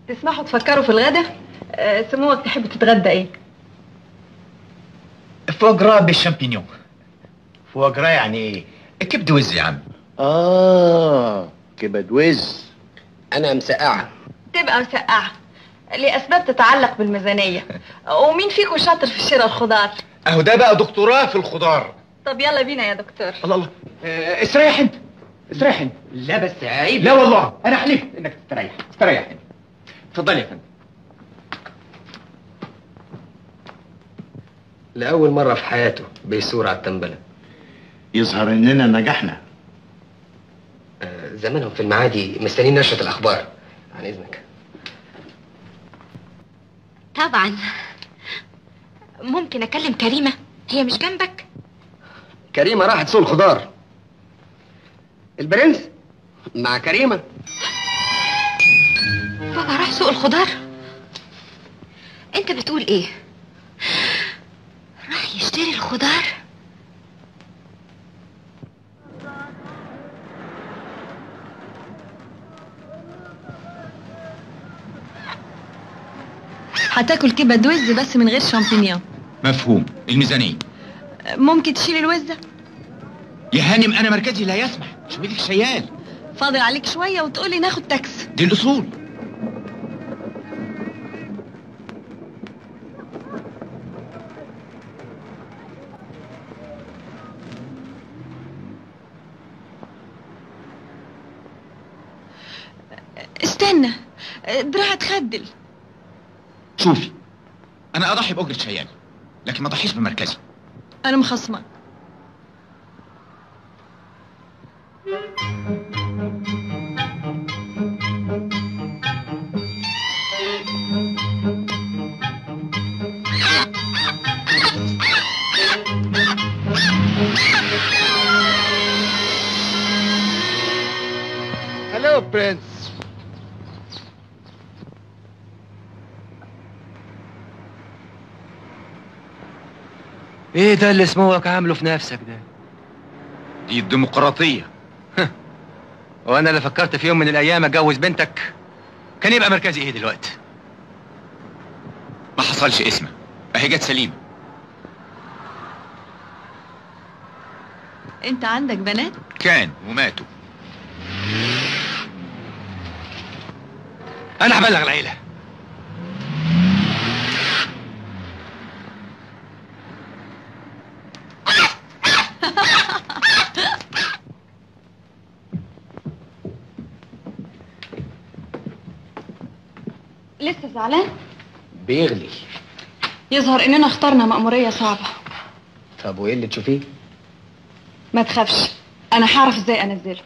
تسمحوا تفكروا في الغدا؟ سموك تحب تتغدى ايه؟ فواجرا بالشامبينيون. فواجرا يعني ايه؟ كبد وز يا عم. كبد وز. انا مسقعه. تبقى مسقعه لاسباب تتعلق بالميزانيه. ومين فيكم شاطر في شراء الخضار؟ اهو ده بقى دكتوراه في الخضار. طب يلا بينا يا دكتور. الله الله. استريح انت، استريح انت. لا بس عيب. لا والله انا حلفت انك تستريح. استريح انت. اتفضل يا فندم. لاول مره في حياته بيثور على التنبله. يظهر اننا نجحنا. زمانهم في المعادي مستنيين نشرة الاخبار. عن اذنك. طبعا. ممكن اكلم كريمه؟ هي مش جنبك؟ كريمه راحت سوق الخضار. البرنس مع كريمه. بابا راح سوق الخضار؟ انت بتقول ايه؟ راح يشتري الخضار؟ هتاكل كبد وز بس من غير شامبينيون. مفهوم. الميزانيه ممكن تشيل الوزه؟ يا هانم انا مركزي لا يسمح. شو بدك شيال؟ فاضل عليك شويه وتقولي ناخد تاكس. دي الاصول. استنى، دراعها تخدل. شوفي انا اضحي باجره شيال لكن ما اضحيش بمركزي. انا مخصمك. هلو برنس. ايه ده اللي سموك عامله في نفسك ده؟ دي الديمقراطيه. وانا اللي فكرت في يوم من الايام اتجوز بنتك كان يبقى مركزي ايه دلوقتي؟ ما حصلش اسمه. اهي جت سليمه. انت عندك بنات؟ كان وماتوا. انا هبلغ العيله. لسه زعلان؟ بيغلي. يظهر اننا اخترنا مأمورية صعبة. طب وايه اللي تشوفيه؟ ما تخافش، انا هعرف ازاي انزله.